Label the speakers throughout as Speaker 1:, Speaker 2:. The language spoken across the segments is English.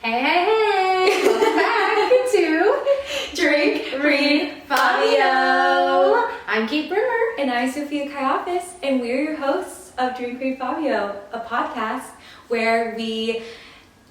Speaker 1: Hey! Welcome back to
Speaker 2: Drink Read Fabio.
Speaker 1: I'm Kate Brimmer.
Speaker 2: And I'm Sophia Kaiafas, and we're your hosts of Drink Read Fabio, a podcast where we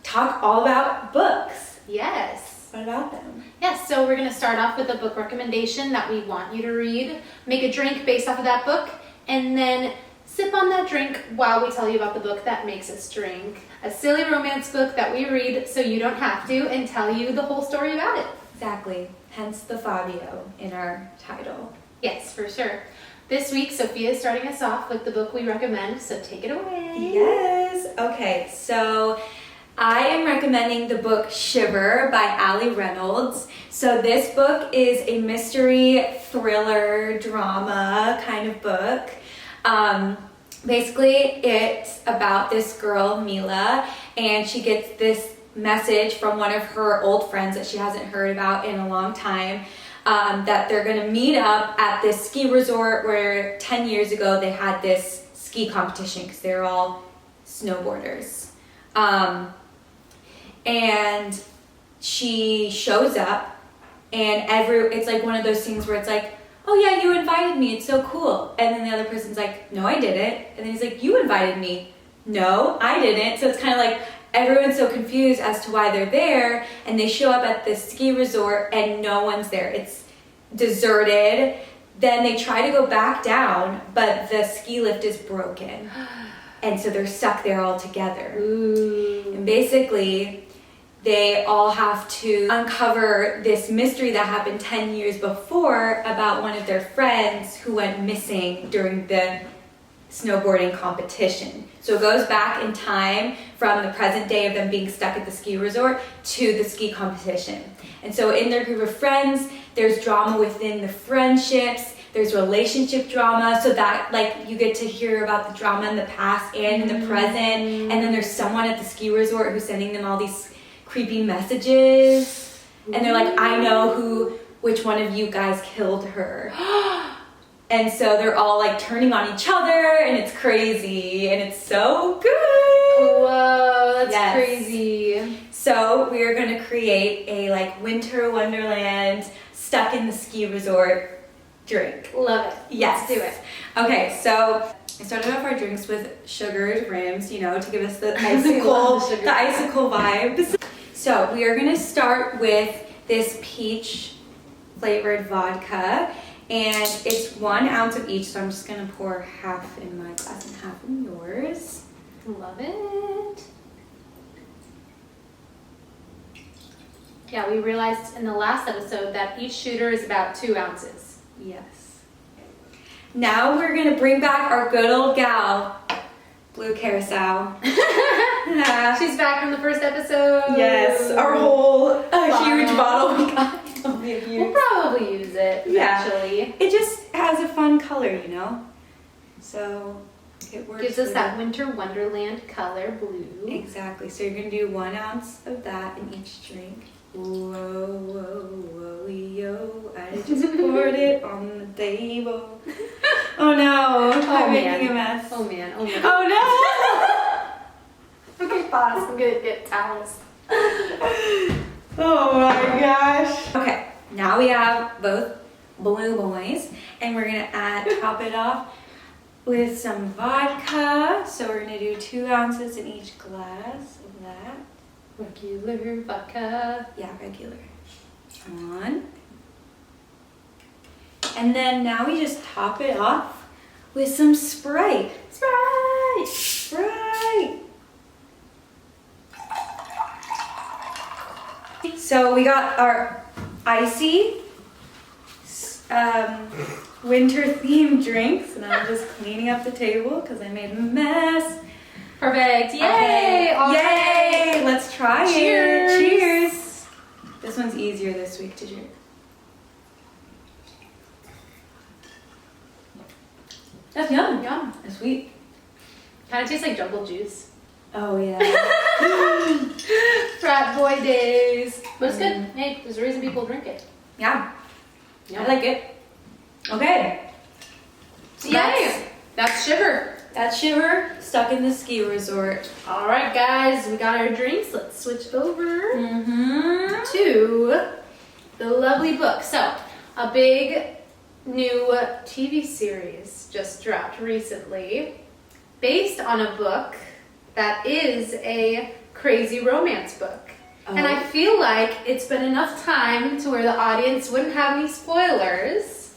Speaker 2: talk all about books.
Speaker 1: Yes.
Speaker 2: What about them?
Speaker 1: Yes, so we're going to start off with a book recommendation that we want you to read, make a drink based off of that book, and then sip on that drink while we tell you about the book that makes us drink. A silly romance book that we read so you don't have to, and tell you the whole story about it.
Speaker 2: Exactly. Hence the Fabio in our title.
Speaker 1: Yes, for sure. This week, Sophia is starting us off with the book we recommend, so take it away.
Speaker 2: Yes. Okay, so I am recommending the book Shiver by Allie Reynolds. So this book is a mystery, thriller, drama kind of book. Basically, it's about this girl, Mila, and she gets this message from one of her old friends that she hasn't heard about in a long time, that they're going to meet up at this ski resort where 10 years ago they had this ski competition because they're all snowboarders. And she shows up, and it's like one of those things where it's like, oh yeah, you invited me, it's so cool. And then the other person's like, no, I didn't. And then he's like, you invited me. No, I didn't. So it's kind of like everyone's so confused as to why they're there, and they show up at this ski resort and no one's there. It's deserted. Then they try to go back down, but the ski lift is broken. And so they're stuck there all together.
Speaker 1: Ooh.
Speaker 2: And basically, they all have to uncover this mystery that happened 10 years before about one of their friends who went missing during the snowboarding competition. So it goes back in time from the present day of them being stuck at the ski resort to the ski competition. And so in their group of friends, there's drama within the friendships, there's relationship drama, so that like you get to hear about the drama in the past and in the present. And then there's someone at the ski resort who's sending them all these creepy messages, and they're like, I know which one of you guys killed her. And so they're all like turning on each other, and it's crazy, and it's so good.
Speaker 1: Whoa, that's
Speaker 2: Yes.
Speaker 1: crazy.
Speaker 2: So we are going to create a like winter wonderland stuck in the ski resort drink.
Speaker 1: Love it.
Speaker 2: Yes.
Speaker 1: Let's do it.
Speaker 2: Okay, so I started off our drinks with sugared rims, to give us the
Speaker 1: Sugar.
Speaker 2: icicle vibes. So we are going to start with this peach flavored vodka, and it's 1 ounce of each, so I'm just going to pour half in my glass and half in yours.
Speaker 1: Love it. Yeah, we realized in the last episode that each shooter is about 2 ounces.
Speaker 2: Yes. Now we're going to bring back our good old gal, Blue Carousel.
Speaker 1: She's back from the first episode.
Speaker 2: Yes, our whole huge bottle we got.
Speaker 1: We'll probably use it eventually.
Speaker 2: It just has a fun color, So it works.
Speaker 1: Gives us that winter wonderland color, blue.
Speaker 2: Exactly. So you're going to do 1 ounce of that in each drink. Whoa, whoa, whoa, yo. I just poured it on the table. Oh no. I'm making a mess.
Speaker 1: Oh man.
Speaker 2: Oh no.
Speaker 1: Okay, pause. I'm going to get towels.
Speaker 2: Oh my gosh. Okay, now we have both blue boys, and we're gonna top it off with some vodka. So we're gonna do 2 ounces in each glass of that.
Speaker 1: Regular vodka.
Speaker 2: Yeah, regular. On. And then now we just top it off with some Sprite. Sprite! So we got our icy winter themed drinks, and I'm just cleaning up the table because I made a mess.
Speaker 1: Perfect. Yay!
Speaker 2: Okay.
Speaker 1: All
Speaker 2: Yay!
Speaker 1: right.
Speaker 2: Let's try
Speaker 1: Cheers.
Speaker 2: it. Cheers! This one's easier this week to drink. That's yum.
Speaker 1: Yum.
Speaker 2: That's sweet.
Speaker 1: Kind of tastes like jungle juice.
Speaker 2: Oh yeah.
Speaker 1: Frat boy days. But it's good. Hey, there's a reason people drink it.
Speaker 2: Yeah.
Speaker 1: Yum.
Speaker 2: I like it. Okay.
Speaker 1: Yay! That's Shiver.
Speaker 2: That's Shiver, stuck in the ski resort.
Speaker 1: All right, guys, we got our drinks. Let's switch over to the lovely book. So, a big new TV series just dropped recently based on a book that is a crazy romance book. Oh. And I feel like it's been enough time to where the audience wouldn't have any spoilers.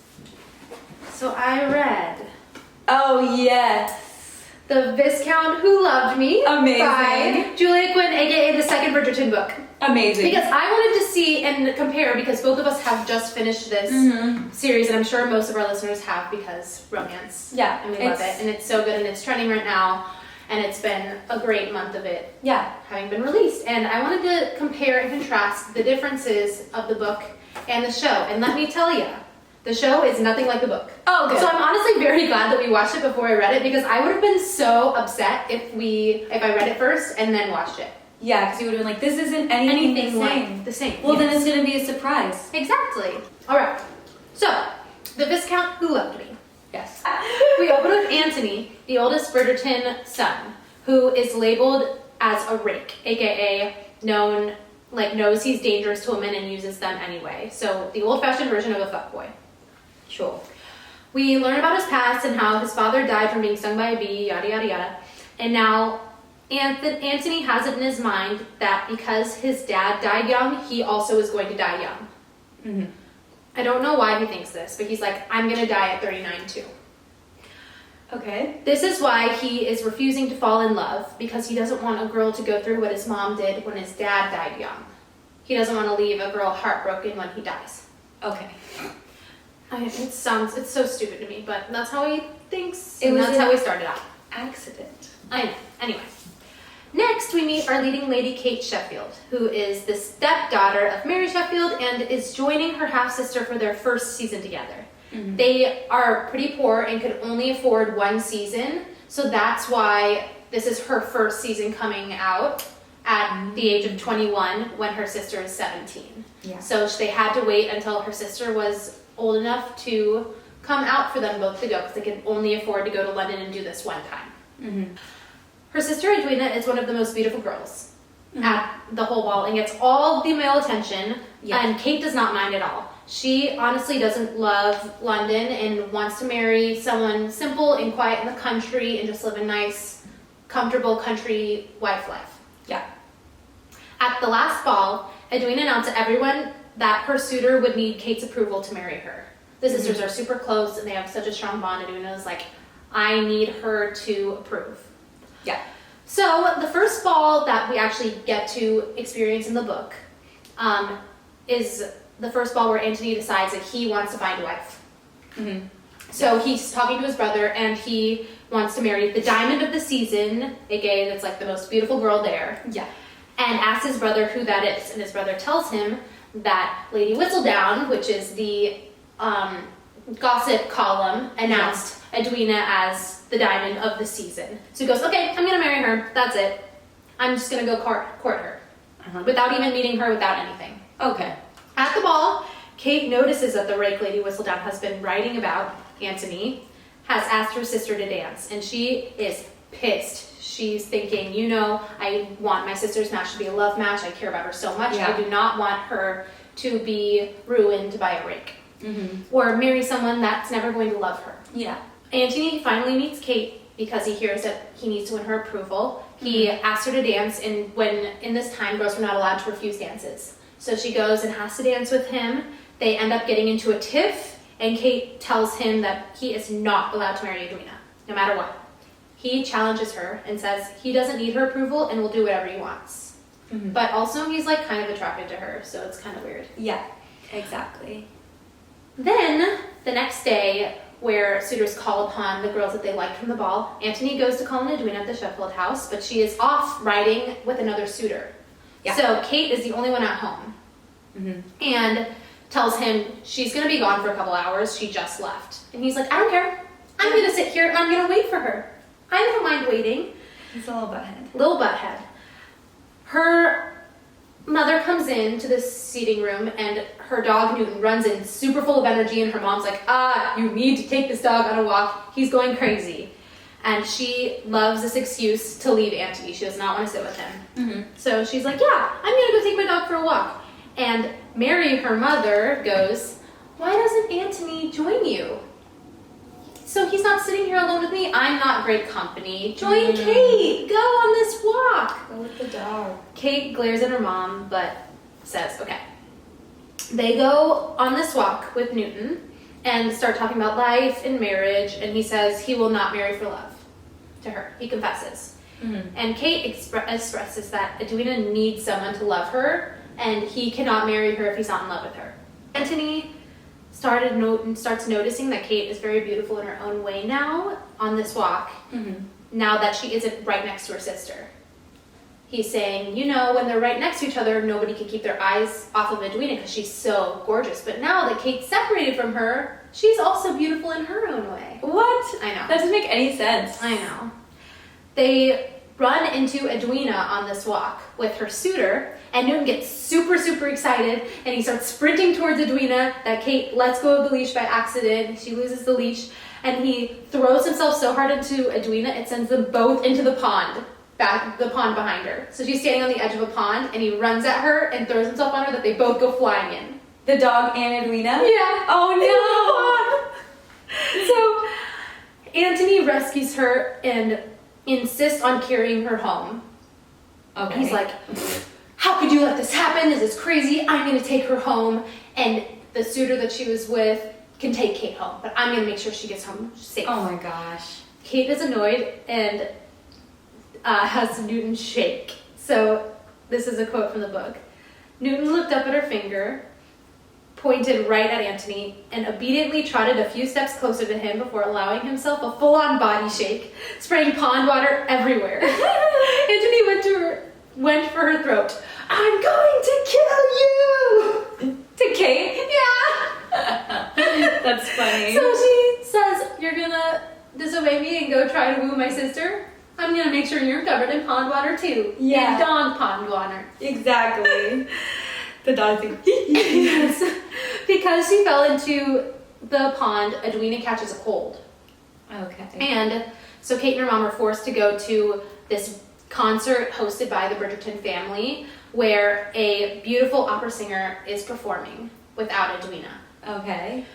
Speaker 1: So I read...
Speaker 2: Oh, yes.
Speaker 1: The Viscount Who Loved Me.
Speaker 2: Amazing.
Speaker 1: By Julia Quinn, aka the second Bridgerton book.
Speaker 2: Amazing.
Speaker 1: Because I wanted to see and compare, because both of us have just finished this series, and I'm sure most of our listeners have, because romance.
Speaker 2: Yeah.
Speaker 1: And we love it. And it's so good, and it's trending right now. And it's been a great month of it having been released. And I wanted to compare and contrast the differences of the book and the show. And let me tell you, the show is nothing like the book.
Speaker 2: Oh, good.
Speaker 1: So I'm honestly very glad that we watched it before I read it, because I would have been so upset if I read it first and then watched it.
Speaker 2: Yeah, because you would have been like, this isn't anything
Speaker 1: like the same.
Speaker 2: Well, then it's going to be a surprise.
Speaker 1: Exactly. All right. So, the Viscount Who Loved Me.
Speaker 2: Yes.
Speaker 1: We open with Anthony, the oldest Bridgerton son, who is labeled as a rake, aka knows he's dangerous to women and uses them anyway. So the old-fashioned version of a fuckboy.
Speaker 2: Sure.
Speaker 1: We learn about his past and how his father died from being stung by a bee, yada yada yada. And now Anthony has it in his mind that because his dad died young, he also is going to die young. Mm-hmm. I don't know why he thinks this, but he's like, I'm going to die at 39 too.
Speaker 2: Okay.
Speaker 1: This is why he is refusing to fall in love, because he doesn't want a girl to go through what his mom did when his dad died young. He doesn't want to leave a girl heartbroken when he dies.
Speaker 2: Okay.
Speaker 1: It's so stupid to me, but that's how he thinks, and that's how he started out.
Speaker 2: Accident.
Speaker 1: I know. Anyway. Next, we meet our leading lady, Kate Sheffield, who is the stepdaughter of Mary Sheffield and is joining her half-sister for their first season together. Mm-hmm. They are pretty poor and could only afford one season, so that's why this is her first season coming out at the age of 21 when her sister is 17. Yeah. So they had to wait until her sister was old enough to come out for them both to go, because they could only afford to go to London and do this one time. Mm-hmm. Her sister Edwina is one of the most beautiful girls at the whole ball and gets all the male attention, and Kate does not mind at all. She honestly doesn't love London and wants to marry someone simple and quiet in the country and just live a nice, comfortable country wife life. Yeah. At the last ball, Edwina announced to everyone that her suitor would need Kate's approval to marry her. The sisters are super close and they have such a strong bond. Edwina is like, I need her to approve. Yeah. So the first ball that we actually get to experience in the book is the first ball where Anthony decides that he wants to find a wife. Mm-hmm. So he's talking to his brother and he wants to marry the diamond of the season, aka that's like the most beautiful girl there. Yeah. And asks his brother who that is. And his brother tells him that Lady Whistledown, which is the gossip column, announced Edwina as the diamond of the season. So he goes, okay, I'm going to marry her. That's it. I'm just going to go court her. Without even meeting her, without anything. Okay. At the ball, Kate notices that the rake Lady Whistledown has been writing about Anthony, has asked her sister to dance, and she is pissed. She's thinking, I want my sister's match to be a love match. I care about her so much. Yeah. I do not want her to be ruined by a rake. Mm-hmm. Or marry someone that's never going to love her. Yeah. Anthony finally meets Kate because he hears that he needs to win her approval. He asks her to dance, and when in this time, girls were not allowed to refuse dances. So she goes and has to dance with him. They end up getting into a tiff, and Kate tells him that he is not allowed to marry Edwina, no matter what. He challenges her and says he doesn't need her approval and will do whatever he wants. Mm-hmm. But also he's like kind of attracted to her, so it's kind of weird.
Speaker 2: Yeah, exactly.
Speaker 1: Then, the next day, where suitors call upon the girls that they liked from the ball, Anthony goes to call on Edwina at the Sheffield house, but she is off riding with another suitor. Yeah. So Kate is the only one at home. Mm-hmm. And tells him she's going to be gone for a couple hours. She just left. And he's like, I don't care. I'm going to sit here and I'm going to wait for her. I don't mind waiting.
Speaker 2: He's a little butthead.
Speaker 1: Little butthead. Her mother comes in to the seating room and her dog Newton runs in super full of energy, and her mom's like, you need to take this dog on a walk. He's going crazy. And she loves this excuse to leave Antony. She does not want to sit with him.
Speaker 2: Mm-hmm.
Speaker 1: So she's like, yeah, I'm going to go take my dog for a walk. And Mary, her mother, goes, why doesn't Antony join you? So he's not sitting here alone with me. I'm not great company. Join Kate. Go on this walk.
Speaker 2: Go with the dog.
Speaker 1: Kate glares at her mom, but says, okay. They go on this walk with Newton and start talking about life and marriage, and he says he will not marry for love to her. He confesses.
Speaker 2: Mm-hmm.
Speaker 1: And Kate expresses that Edwina needs someone to love her, and he cannot marry her if he's not in love with her. Antony starts noticing that Kate is very beautiful in her own way now on this walk, now that she isn't right next to her sister. He's saying, you know, when they're right next to each other, nobody can keep their eyes off of Edwina because she's so gorgeous. But now that Kate's separated from her, she's also beautiful in her own way.
Speaker 2: What?
Speaker 1: I know.
Speaker 2: That doesn't make any sense.
Speaker 1: I know. They run into Edwina on this walk with her suitor, and Newton gets super, super excited, and he starts sprinting towards Edwina. That Kate lets go of the leash by accident. She loses the leash, and he throws himself so hard into Edwina, it sends them both into the pond behind her. So she's standing on the edge of a pond, and he runs at her and throws himself on her that they both go flying in.
Speaker 2: The dog and Edwina?
Speaker 1: Yeah.
Speaker 2: Oh
Speaker 1: no! So Antony rescues her and insists on carrying her home.
Speaker 2: Okay.
Speaker 1: He's like, how could you let this happen? This is crazy. I'm going to take her home, and the suitor that she was with can take Kate home, but I'm going to make sure she gets home safe.
Speaker 2: Oh my gosh.
Speaker 1: Kate is annoyed and has Newton shake. So this is a quote from the book. Newton looked up at her finger, pointed right at Antony, and obediently trotted a few steps closer to him before allowing himself a full-on body shake, spraying pond water everywhere. Antony went for her throat. I'm going to kill you!
Speaker 2: To Kate?
Speaker 1: Yeah!
Speaker 2: That's funny.
Speaker 1: So she says, you're gonna disobey me and go try to woo my sister? I'm gonna make sure you're covered in pond water too.
Speaker 2: Yeah.
Speaker 1: In dog pond water.
Speaker 2: Exactly. The dog thing.
Speaker 1: Yes. Because she fell into the pond, Edwina catches a cold.
Speaker 2: Okay.
Speaker 1: And so Kate and her mom are forced to go to this concert hosted by the Bridgerton family where a beautiful opera singer is performing without Edwina.
Speaker 2: Okay.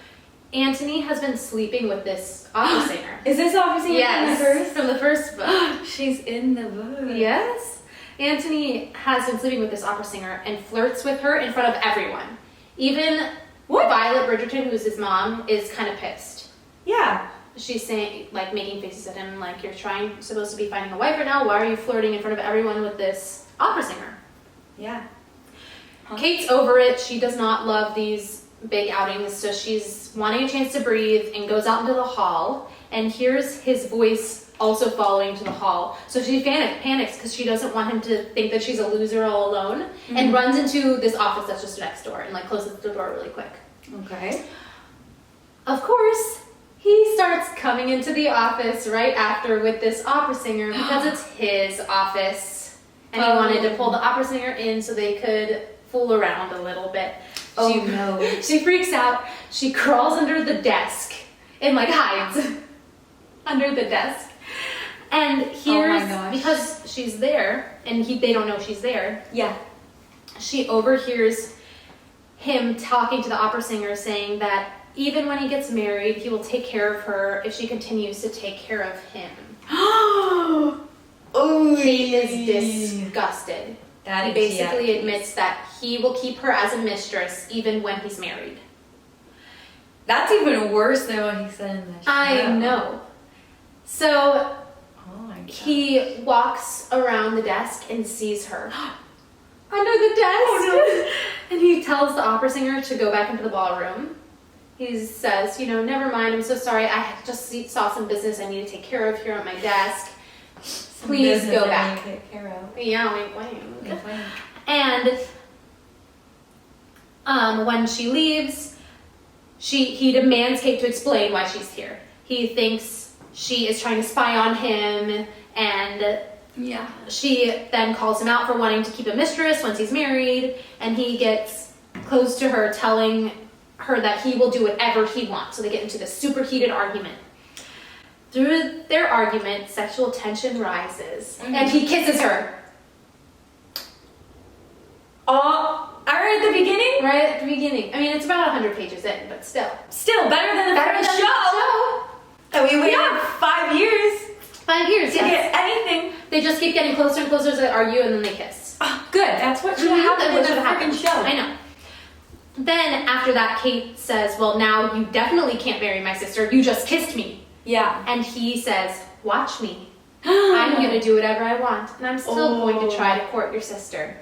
Speaker 1: Antony has been sleeping with this opera singer.
Speaker 2: Is this obviously
Speaker 1: Yes, from the first book.
Speaker 2: She's in the book.
Speaker 1: Yes. Antony has been sleeping with this opera singer and flirts with her in front of everyone. Even Violet Bridgerton, who is his mom, is kind of pissed.
Speaker 2: Yeah.
Speaker 1: She's saying, like, making faces at him, like, you're supposed to be finding a wife right now. Why are you flirting in front of everyone with this opera singer?
Speaker 2: Yeah. Huh?
Speaker 1: Kate's over it. She does not love these big outings, so she's wanting a chance to breathe and goes out into the hall and hears his voice also following to the hall. So she panics because she doesn't want him to think that she's a loser all alone, and runs into this office that's just next door and, like, closes the door really quick.
Speaker 2: Okay.
Speaker 1: Of course, he starts coming into the office right after with this opera singer because it's his office, and he wanted to pull the opera singer in so they could fool around a little bit.
Speaker 2: No.
Speaker 1: She freaks out. She crawls under the desk and, like, hides under the desk. And here's, because she's there and they don't know she's there.
Speaker 2: Yeah.
Speaker 1: She overhears him talking to the opera singer, saying that even when he gets married, he will take care of her if she continues to take care of him. Kate is disgusted. He basically admits that he will keep her as a mistress even when he's married.
Speaker 2: That's even worse than what he said in the show.
Speaker 1: I know. So he walks around the desk and sees her under the desk. Oh, no. And he tells the opera singer to go back into the ballroom. He says, never mind, I'm so sorry. I just saw some business I need to take care of here at my desk. Please go back.
Speaker 2: Take care of.
Speaker 1: Yeah, wink. And when she leaves, he demands Kate to explain why she's here. He thinks she is trying to spy on him, and she then calls him out for wanting to keep a mistress once he's married, and he gets close to her, telling her that he will do whatever he wants. So they get into this super heated argument. Through their argument, sexual tension rises, and he kisses her.
Speaker 2: Oh, at the beginning?
Speaker 1: Right at the beginning. I mean, it's about 100 pages in, but still.
Speaker 2: Still better than the first show. And we waited 5 years.
Speaker 1: 5 years,
Speaker 2: to get anything.
Speaker 1: They just keep getting closer and closer as they argue, and then they kiss.
Speaker 2: Oh, good. That's what should have happened in the freaking show.
Speaker 1: I know. Then, after that, Kate says, well, now you definitely can't marry my sister. You just kissed me.
Speaker 2: Yeah.
Speaker 1: And he says, watch me. I'm going to do whatever I want, and I'm still going to try to court your sister.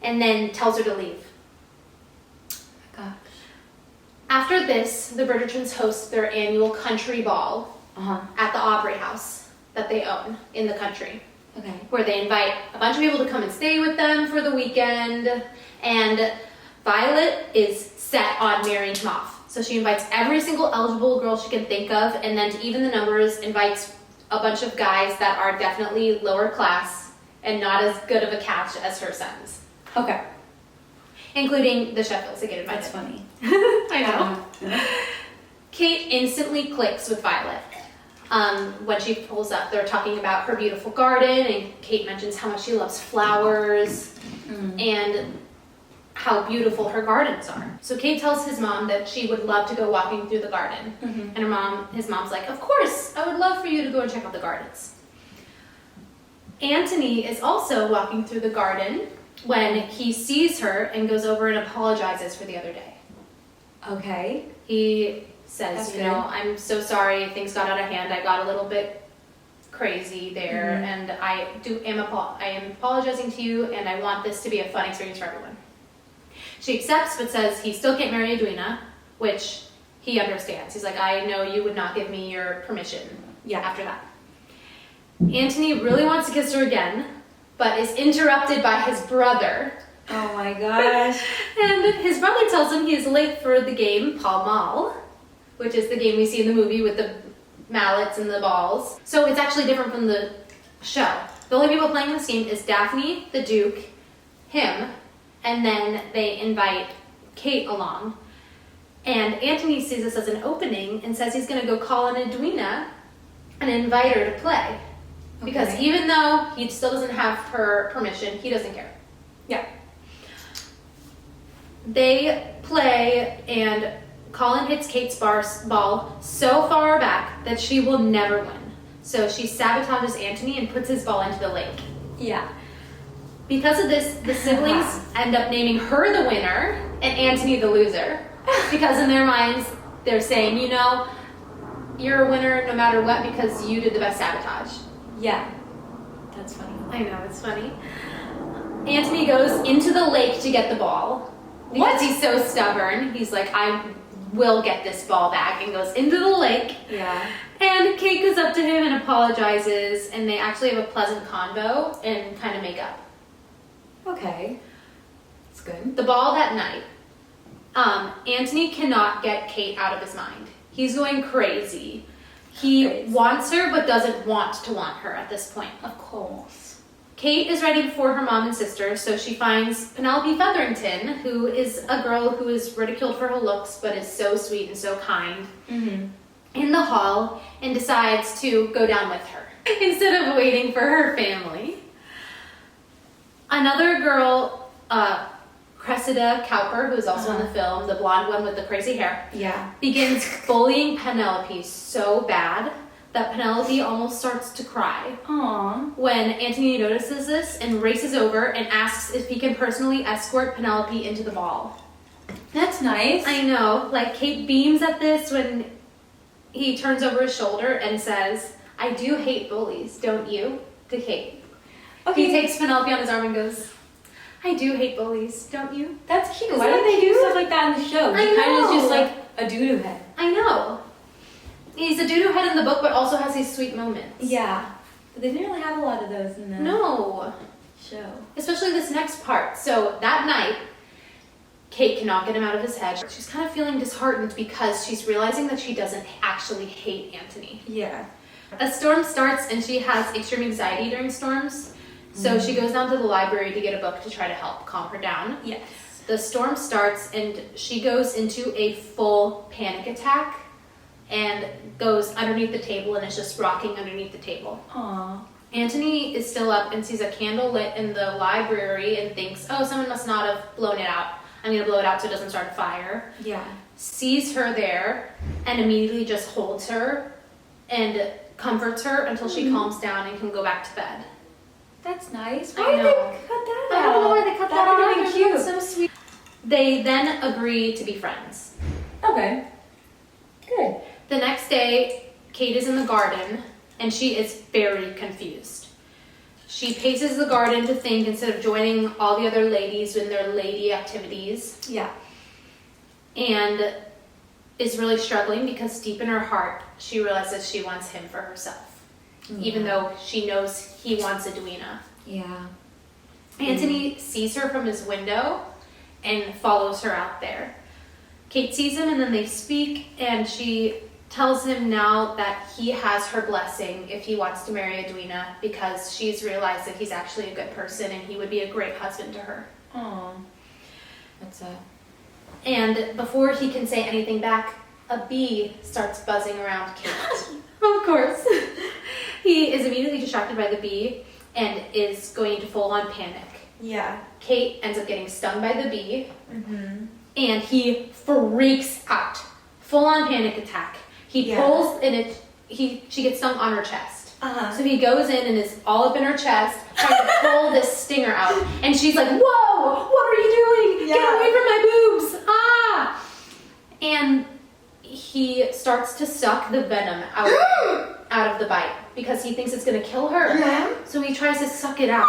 Speaker 1: And then tells her to leave.
Speaker 2: Gosh.
Speaker 1: After this, the Bridgertons host their annual country ball at the Aubrey House that they own in the country.
Speaker 2: Okay.
Speaker 1: Where they invite a bunch of people to come and stay with them for the weekend. And Violet is set on marrying him off. So she invites every single eligible girl she can think of, and then to even the numbers, invites a bunch of guys that are definitely lower class and not as good of a catch as her sons.
Speaker 2: Okay.
Speaker 1: Including the Sheffields that get invited.
Speaker 2: That's funny.
Speaker 1: I know. Kate instantly clicks with Violet. When she pulls up, they're talking about her beautiful garden, and Kate mentions how much she loves flowers and how beautiful her gardens are. So Kate tells his mom that she would love to go walking through the garden. And his mom's like, of course, I would love for you to go and check out the gardens. Anthony is also walking through the garden when he sees her and goes over and apologizes for the other day.
Speaker 2: Okay.
Speaker 1: He says,
Speaker 2: That's
Speaker 1: you know, I'm so sorry, things got out of hand. I got a little bit crazy there, and I am apologizing to you, and I want this to be a fun experience for everyone. She accepts, but says he still can't marry Edwina, which he understands. He's like, I know you would not give me your permission after that. Anthony really wants to kiss her again, but is interrupted by his brother.
Speaker 2: Oh my gosh.
Speaker 1: And his brother tells him he is late for the game Pall Mall, which is the game we see in the movie with the mallets and the balls. So it's actually different from the show. The only people playing this game is Daphne, the Duke, him, and then they invite Kate along. And Anthony sees this as an opening and says he's going to go call on Edwina and invite her to play. Because even though he still doesn't have her permission, he doesn't care.
Speaker 2: Yeah.
Speaker 1: They play, and Colin hits Kate's ball so far back that she will never win. So she sabotages Anthony and puts his ball into the lake.
Speaker 2: Yeah.
Speaker 1: Because of this, the siblings end up naming her the winner and Anthony the loser. Because in their minds, they're saying, you know, you're a winner no matter what because you did the best sabotage.
Speaker 2: Yeah. That's funny.
Speaker 1: I know, it's funny. Anthony goes into the lake to get the ball. Because he's so stubborn. He's like, I will get this ball back, and goes into the lake.
Speaker 2: Yeah.
Speaker 1: And Kate goes up to him and apologizes, and they actually have a pleasant convo and kind of make up.
Speaker 2: Okay. That's good.
Speaker 1: The ball that night, Anthony cannot get Kate out of his mind. He's going crazy. He wants her, but doesn't want to want her at this point.
Speaker 2: Of course.
Speaker 1: Kate is ready for her mom and sister, so she finds Penelope Featherington, who is a girl who is ridiculed for her looks, but is so sweet and so kind, in the hall, and decides to go down with her, instead of waiting for her family. Another girl, Cressida Cowper, who is also in the film, the blonde one with the crazy hair, begins bullying Penelope so bad that Penelope almost starts to cry.
Speaker 2: Aww.
Speaker 1: When Anthony notices this and races over and asks if he can personally escort Penelope into the ball.
Speaker 2: That's nice.
Speaker 1: I know. Like, Kate beams at this when he turns over his shoulder and says, I do hate bullies, don't you? To Kate.
Speaker 2: Okay.
Speaker 1: He takes Penelope on his arm and goes, I do hate bullies, don't you?
Speaker 2: That's cute.
Speaker 1: Isn't
Speaker 2: Why don't
Speaker 1: that
Speaker 2: they do
Speaker 1: cute?
Speaker 2: stuff like that in the show?
Speaker 1: I
Speaker 2: He kind of is
Speaker 1: know.
Speaker 2: just like a doo-doo head.
Speaker 1: I know. He's a doo-doo head in the book, but also has these sweet moments.
Speaker 2: Yeah. But they didn't really have a lot of those in the
Speaker 1: No.
Speaker 2: show.
Speaker 1: Especially this next part. So that night, Kate cannot get him out of his head. She's kind of feeling disheartened because she's realizing that she doesn't actually hate Anthony.
Speaker 2: Yeah.
Speaker 1: A storm starts and she has extreme anxiety during storms. So she goes down to the library to get a book to try to help calm her down.
Speaker 2: Yes.
Speaker 1: The storm starts and she goes into a full panic attack and goes underneath the table and is just rocking underneath the table.
Speaker 2: Aww.
Speaker 1: Anthony is still up and sees a candle lit in the library and thinks, oh, someone must not have blown it out. I'm going to blow it out so it doesn't start a fire.
Speaker 2: Yeah.
Speaker 1: Sees her there and immediately just holds her and comforts her until she calms down and can go back to bed.
Speaker 2: That's nice.
Speaker 1: I
Speaker 2: Why did
Speaker 1: know.
Speaker 2: they cut that out?
Speaker 1: I don't know why they cut that out.
Speaker 2: That would have been cute.
Speaker 1: That's so sweet. They then agree to be friends.
Speaker 2: Okay. Good.
Speaker 1: The next day, Kate is in the garden and she is very confused. She paces the garden to think instead of joining all the other ladies in their lady activities.
Speaker 2: Yeah.
Speaker 1: And is really struggling because deep in her heart, she realizes she wants him for herself. Even though she knows he wants Edwina.
Speaker 2: Yeah.
Speaker 1: Anthony sees her from his window and follows her out there. Kate sees him and then they speak, and she tells him now that he has her blessing if he wants to marry Edwina, because she's realized that he's actually a good person and he would be a great husband to her.
Speaker 2: Aww. That's a...
Speaker 1: And before he can say anything back, a bee starts buzzing around Kate.
Speaker 2: Of course.
Speaker 1: He is immediately distracted by the bee and is going to full-on panic.
Speaker 2: Yeah.
Speaker 1: Kate ends up getting stung by the bee,
Speaker 2: Mm-hmm.
Speaker 1: and he freaks out. Full-on panic attack. He pulls, and she gets stung on her chest.
Speaker 2: Uh-huh.
Speaker 1: So he goes in and is all up in her chest, trying to pull this stinger out. And she's like, whoa, what are you doing?
Speaker 2: Yeah.
Speaker 1: Get away from my boobs. Ah! And he starts to suck the venom out of the bite because he thinks it's going to kill her.
Speaker 2: Yeah.
Speaker 1: So he tries to suck it out.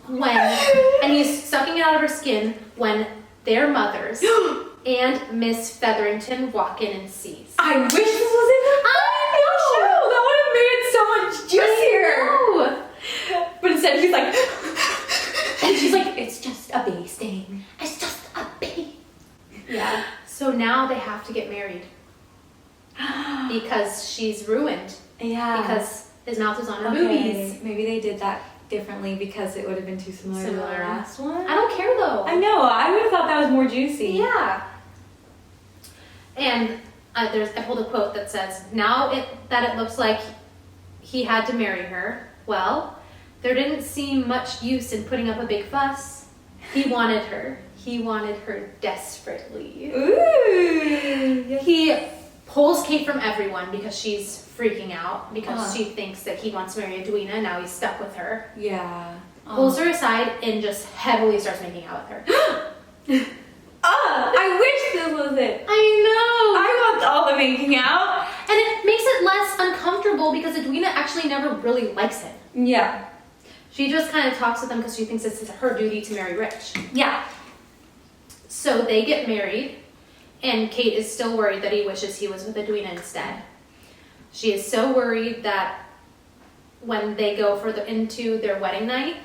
Speaker 1: And he's sucking it out of her skin when their mothers and Miss Featherington walk in and sees.
Speaker 2: I wish this was in the show. That would have made it so much juicier. But instead he's like, and she's like, it's just a bee sting. It's just a bee.
Speaker 1: Yeah. So now they have to get married because she's ruined.
Speaker 2: Yeah.
Speaker 1: Because his mouth is on her boobies.
Speaker 2: Maybe they did that differently because it would have been too similar to the last one.
Speaker 1: I don't care though.
Speaker 2: I know. I would have thought that was more juicy.
Speaker 1: Yeah. And I pulled a quote that says, now that it looks like he had to marry her, well, there didn't seem much use in putting up a big fuss. He wanted her. He wanted her desperately.
Speaker 2: Ooh.
Speaker 1: He pulls Kate from everyone because she's freaking out because she thinks that he wants to marry Edwina and now he's stuck with her.
Speaker 2: Yeah.
Speaker 1: Pulls her aside and just heavily starts making out with her.
Speaker 2: I wish this was it.
Speaker 1: I know!
Speaker 2: I want all the making out.
Speaker 1: And it makes it less uncomfortable because Edwina actually never really likes him.
Speaker 2: Yeah.
Speaker 1: She just kind of talks with him because she thinks it's her duty to marry rich.
Speaker 2: Yeah.
Speaker 1: So they get married, and Kate is still worried that he wishes he was with Edwina instead. She is so worried that when they go into their wedding night,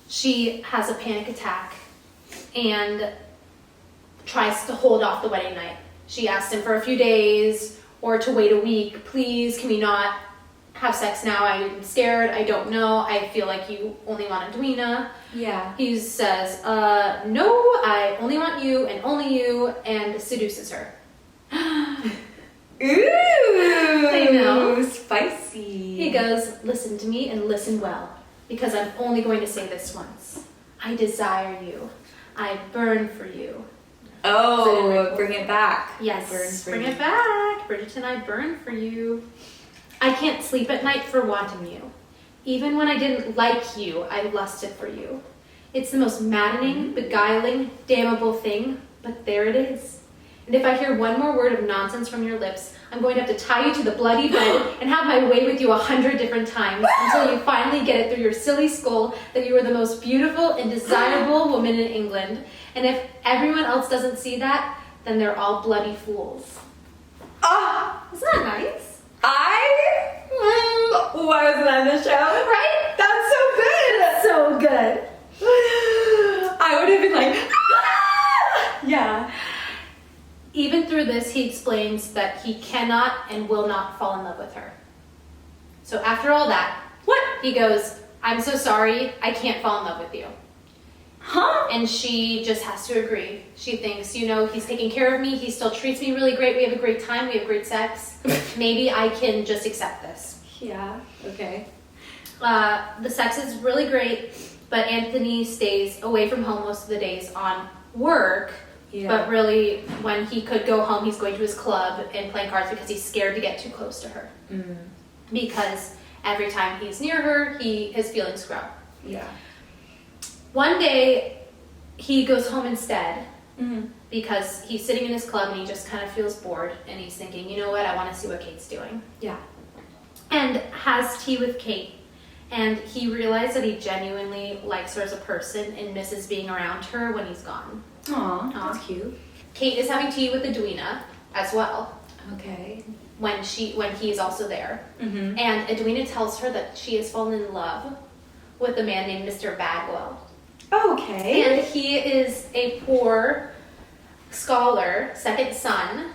Speaker 1: she has a panic attack and tries to hold off the wedding night. She asked him for a few days or to wait a week. Please, can we not have sex now? I'm scared. I don't know. I feel like you only want Edwina.
Speaker 2: Yeah.
Speaker 1: He says, no, I only want you and only you, and seduces her.
Speaker 2: Ooh.
Speaker 1: I know.
Speaker 2: Spicy.
Speaker 1: He goes, listen to me and listen well, because I'm only going to say this once. I desire you. I burn for you.
Speaker 2: Oh, bring it back.
Speaker 1: Yes, bring it back. Bridgerton, I burn for you. I can't sleep at night for wanting you. Even when I didn't like you, I lusted for you. It's the most maddening, beguiling, damnable thing, but there it is. And if I hear one more word of nonsense from your lips, I'm going to have to tie you to the bloody bed and have my way with you 100 different times until you finally get it through your silly skull that you are the most beautiful and desirable woman in England. And if everyone else doesn't see that, then they're all bloody fools. Isn't that nice?
Speaker 2: Why wasn't that in the show?
Speaker 1: Right?
Speaker 2: That's so good.
Speaker 1: So good.
Speaker 2: I would have been like, yeah.
Speaker 1: Even through this, he explains that he cannot and will not fall in love with her. So after all that, he goes, I'm so sorry, I can't fall in love with you.
Speaker 2: Huh?
Speaker 1: And she just has to agree. She thinks, you know, he's taking care of me. He still treats me really great. We have a great time. We have great sex. Maybe I can just accept this.
Speaker 2: Yeah. Okay.
Speaker 1: The sex is really great, but Anthony stays away from home most of the days on work.
Speaker 2: Yeah.
Speaker 1: But really, when he could go home, he's going to his club and playing cards because he's scared to get too close to her.
Speaker 2: Mm.
Speaker 1: Because every time he's near her, his feelings grow.
Speaker 2: Yeah.
Speaker 1: One day, he goes home instead
Speaker 2: Mm-hmm.
Speaker 1: because he's sitting in his club and he just kind of feels bored and he's thinking, you know what, I want to see what Kate's doing.
Speaker 2: Yeah.
Speaker 1: And has tea with Kate. And he realized that he genuinely likes her as a person and misses being around her when he's gone.
Speaker 2: Aw, that's cute.
Speaker 1: Kate is having tea with Edwina as well
Speaker 2: Okay.
Speaker 1: when he is also there.
Speaker 2: Mm-hmm.
Speaker 1: And Edwina tells her that she has fallen in love with a man named Mr. Bagwell.
Speaker 2: Okay.
Speaker 1: And he is a poor scholar, second son.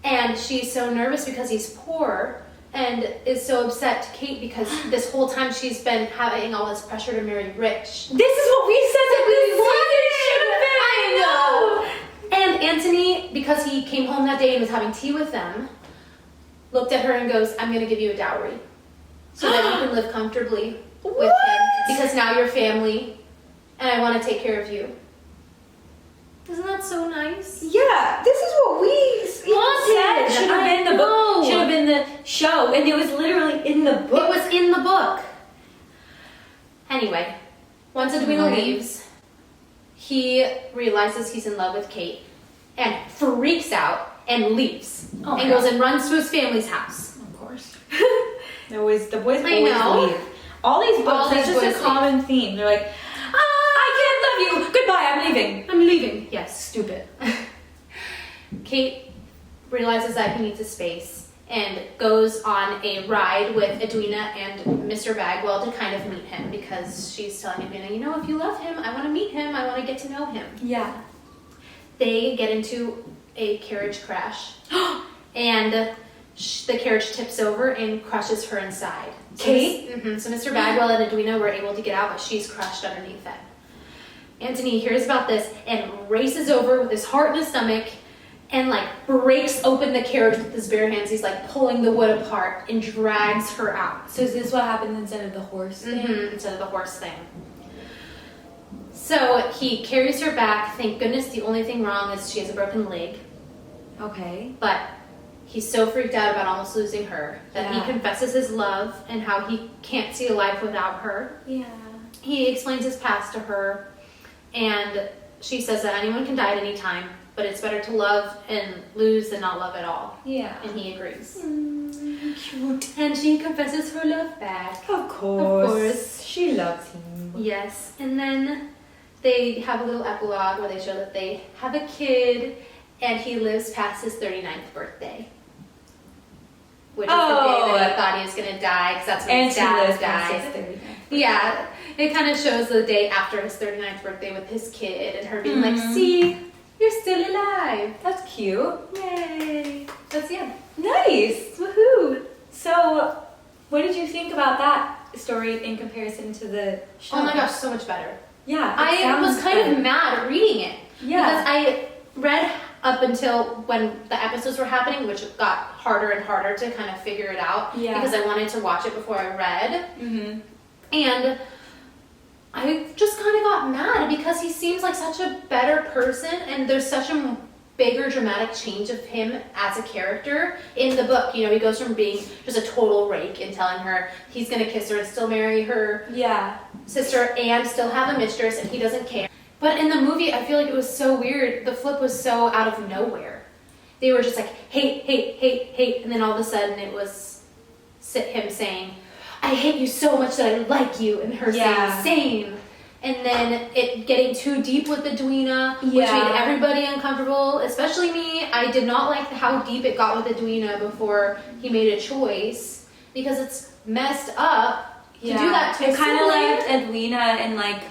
Speaker 1: And she's so nervous because he's poor and is so upset to Kate because this whole time she's been having all this pressure to marry rich.
Speaker 2: This is what we said that we wanted.
Speaker 1: I know. And Anthony, because he came home that day and was having tea with them, looked at her and goes, I'm going to give you a dowry so that you can live comfortably with him because now you're family and I want to take care of you. Isn't that so nice?
Speaker 2: Yeah, this is what we
Speaker 1: Wanted.
Speaker 2: said. Should have been the
Speaker 1: I
Speaker 2: book.
Speaker 1: know.
Speaker 2: Should have been the show, and it was literally in the book.
Speaker 1: It was in the book. Anyway, once Edwina
Speaker 2: Right.
Speaker 1: leaves, he realizes he's in love with Kate and freaks out and leaves
Speaker 2: Oh my
Speaker 1: and
Speaker 2: God.
Speaker 1: goes and runs to his family's house.
Speaker 2: Of course. The boys
Speaker 1: I
Speaker 2: always
Speaker 1: know.
Speaker 2: leave. All these books,
Speaker 1: All
Speaker 2: that's
Speaker 1: these
Speaker 2: just
Speaker 1: boys
Speaker 2: a common theme. They're like, I can't love you. Goodbye, I'm leaving.
Speaker 1: I'm leaving. Yes.
Speaker 2: Stupid.
Speaker 1: Kate realizes that he needs a space and goes on a ride with Edwina and Mr. Bagwell to kind of meet him because she's telling Edwina, you know, if you love him, I want to meet him. I want to get to know him.
Speaker 2: Yeah.
Speaker 1: They get into a carriage crash and the carriage tips over and crushes her inside.
Speaker 2: Kate?
Speaker 1: So Mr. Bagwell and Edwina were able to get out, but she's crushed underneath it. Anthony hears about this and races over with his heart in his stomach and like breaks open the carriage with his bare hands. He's like pulling the wood apart and drags her out.
Speaker 2: So is this what happened instead of the horse thing?
Speaker 1: Instead of the horse thing. So he carries her back. Thank goodness the only thing wrong is she has a broken leg.
Speaker 2: Okay.
Speaker 1: But he's so freaked out about almost losing her that
Speaker 2: Yeah.
Speaker 1: he confesses his love and how he can't see a life without her.
Speaker 2: Yeah.
Speaker 1: He explains his past to her, and she says that anyone can die at any time, but it's better to love and lose than not love at all.
Speaker 2: Yeah.
Speaker 1: And he agrees.
Speaker 2: Cute.
Speaker 1: And she confesses her love back.
Speaker 2: Of course.
Speaker 1: Of course.
Speaker 2: She loves him.
Speaker 1: Yes. And then they have a little epilogue where they show that they have a kid, and he lives past his 39th birthday. Which is the day that he thought he was going to die, because that's when his dad died. Yeah, it kind of shows the day after his 39th birthday with his kid and her being like, see, you're still alive.
Speaker 2: That's cute.
Speaker 1: Yay. That's the end.
Speaker 2: Nice. Woohoo. So, what did you think about that story in comparison to the show?
Speaker 1: Oh my gosh, so much better.
Speaker 2: Yeah.
Speaker 1: I was kind of mad reading it.
Speaker 2: Yeah.
Speaker 1: Because I read up until when the episodes were happening, which got harder and harder to kind of figure it out.
Speaker 2: Yeah.
Speaker 1: Because I wanted to watch it before I read.
Speaker 2: Mm-hmm.
Speaker 1: And I just kind of got mad because he seems like such a better person, and there's such a bigger dramatic change of him as a character in the book. You know, he goes from being just a total rake and telling her he's going to kiss her and still marry her
Speaker 2: Yeah.
Speaker 1: sister and still have a mistress, and he doesn't care. But in the movie, I feel like it was so weird. The flip was so out of nowhere. They were just like, hate, hate, hate, hate, and then all of a sudden it was him saying, I hate you so much that I like you, and her saying same. And then it getting too deep with Edwina, which made everybody uncomfortable, especially me. I did not like how deep it got with Edwina before he made a choice, because it's messed up to do that to
Speaker 2: It
Speaker 1: a
Speaker 2: kind of
Speaker 1: sibling.
Speaker 2: left Edwina in like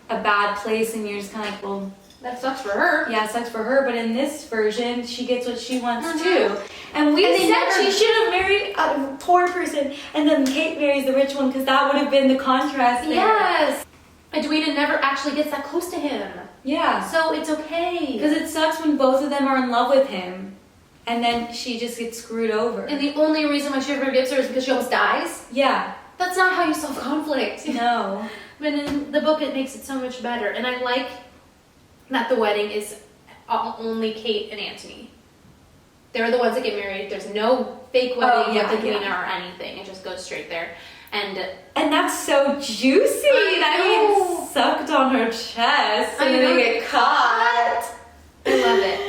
Speaker 2: a bad place, and you're just kind of like, well,
Speaker 1: That sucks for her.
Speaker 2: yeah, it sucks for her, but in this version, she gets what she wants
Speaker 1: Mhm.
Speaker 2: too. And we
Speaker 1: And they
Speaker 2: said
Speaker 1: never-
Speaker 2: she should have married a poor person, and then Kate marries the rich one, because that would have been the contrast there.
Speaker 1: Yes. Edwina never actually gets that close to him.
Speaker 2: Yeah.
Speaker 1: So it's okay.
Speaker 2: Because it sucks when both of them are in love with him, and then she just gets screwed over.
Speaker 1: And the only reason why Shiver gives her is because she almost dies?
Speaker 2: Yeah.
Speaker 1: That's not how you solve conflict.
Speaker 2: No.
Speaker 1: But in the book, it makes it so much better. And I like that the wedding is only Kate and Anthony. They're the ones that get married. There's no fake wedding with Edwina or anything. It just goes straight there. And
Speaker 2: that's so juicy. That gets sucked on her chest and then they get caught.
Speaker 1: I love it.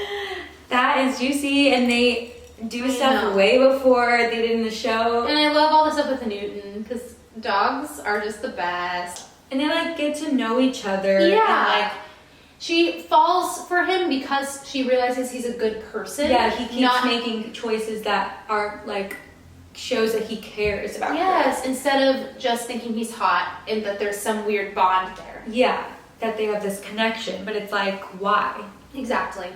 Speaker 2: That is juicy, and they do stuff way before they did in the show.
Speaker 1: And I love all the stuff with Newton, because dogs are just the best.
Speaker 2: And they like get to know each other.
Speaker 1: Yeah.
Speaker 2: And, like,
Speaker 1: she falls for him because she realizes he's a good person.
Speaker 2: Yeah, he keeps making choices that are like shows that he cares about her.
Speaker 1: Yes, instead of just thinking he's hot and that there's some weird bond there.
Speaker 2: Yeah, that they have this connection, but it's like, why?
Speaker 1: Exactly.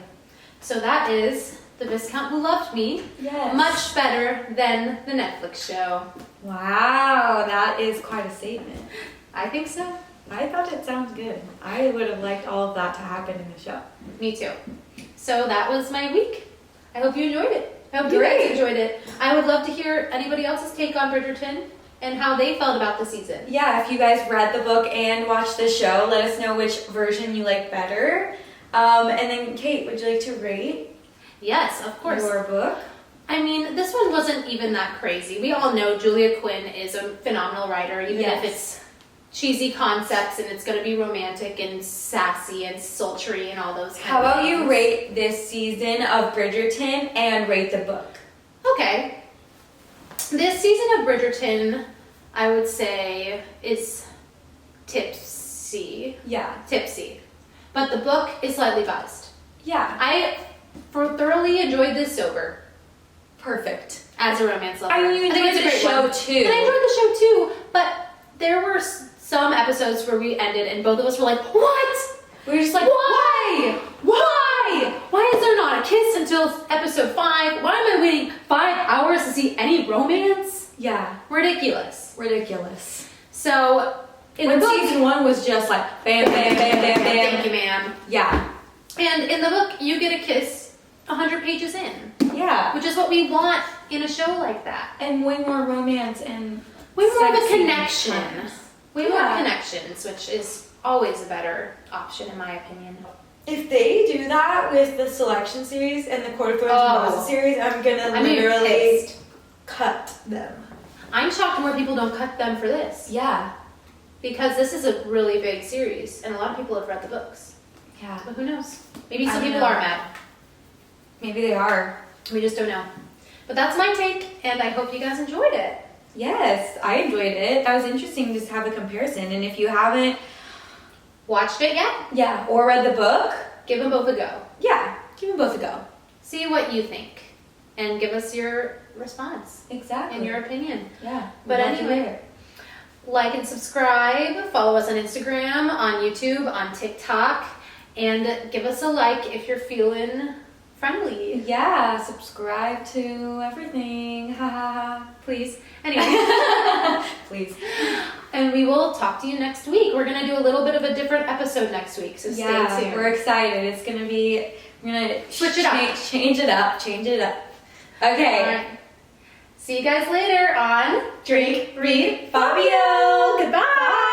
Speaker 1: So that is The Viscount Who Loved Me.
Speaker 2: Yes.
Speaker 1: Much better than the Netflix show.
Speaker 2: Wow, that is quite a statement.
Speaker 1: I think so.
Speaker 2: I thought it sounds good. I would have liked all of that to happen in the show.
Speaker 1: Me too. So that was my week. I hope you enjoyed it. I hope you guys enjoyed it. I would love to hear anybody else's take on Bridgerton and how they felt about the season.
Speaker 2: Yeah, if you guys read the book and watched the show, let us know which version you like better. And then, Kate, would you like to rate?
Speaker 1: Yes, of course.
Speaker 2: Your book?
Speaker 1: I mean, this one wasn't even that crazy. We all know Julia Quinn is a phenomenal writer, even if it's cheesy concepts and it's going to be romantic and sassy and sultry and all those
Speaker 2: How about you rate this season of Bridgerton and rate the book?
Speaker 1: Okay. This season of Bridgerton, I would say, is tipsy.
Speaker 2: Yeah.
Speaker 1: Tipsy. But the book is slightly biased.
Speaker 2: Yeah.
Speaker 1: I thoroughly enjoyed this sober.
Speaker 2: Perfect.
Speaker 1: As a romance lover.
Speaker 2: I mean, you enjoyed the show too.
Speaker 1: And I enjoyed the show too, but there were some episodes where we ended and both of us were like, what? We were just like, why? Why? Why is there not a kiss until episode 5? Why am I waiting 5 hours to see any romance?
Speaker 2: Yeah.
Speaker 1: Ridiculous. So, in
Speaker 2: when
Speaker 1: the book,
Speaker 2: season 1 was just like, bam, bam, bam, bam, bam.
Speaker 1: Thank you, ma'am.
Speaker 2: Yeah.
Speaker 1: And in the book, you get a kiss 100 pages in.
Speaker 2: Yeah.
Speaker 1: Which is what we want in a show like that.
Speaker 2: And way more romance and
Speaker 1: way more of a
Speaker 2: sexy
Speaker 1: connection.
Speaker 2: times.
Speaker 1: Way more connections, which is always a better option in my opinion.
Speaker 2: If they do that with the Selection series and the Court of Thorns and Roses series, I'm gonna literally cut them.
Speaker 1: I'm shocked more people don't cut them for this.
Speaker 2: Yeah.
Speaker 1: Because this is a really big series and a lot of people have read the books.
Speaker 2: Yeah.
Speaker 1: But who knows? Maybe some people are mad.
Speaker 2: Maybe they are.
Speaker 1: We just don't know. But that's my take and I hope you guys enjoyed it.
Speaker 2: Yes, I enjoyed it. That was interesting just to have a comparison. And if you haven't
Speaker 1: watched it yet?
Speaker 2: Yeah. Or read the book?
Speaker 1: Give them both a go.
Speaker 2: Yeah. Give them both a go.
Speaker 1: See what you think. And give us your response.
Speaker 2: Exactly.
Speaker 1: And your opinion.
Speaker 2: Yeah.
Speaker 1: But anyway, like and subscribe. Follow us on Instagram, on YouTube, on TikTok. And give us a like if you're feeling friendly.
Speaker 2: Yeah, subscribe to everything. Ha ha ha.
Speaker 1: Please. Anyway.
Speaker 2: Please.
Speaker 1: And we will talk to you next week. We're going to do a little bit of a different episode next week, so stay tuned.
Speaker 2: We're excited. It's going to be, we're going to
Speaker 1: switch it up.
Speaker 2: Change it up. Okay.
Speaker 1: All right. See you guys later on
Speaker 2: Drink, Read, Fabio.
Speaker 1: Goodbye.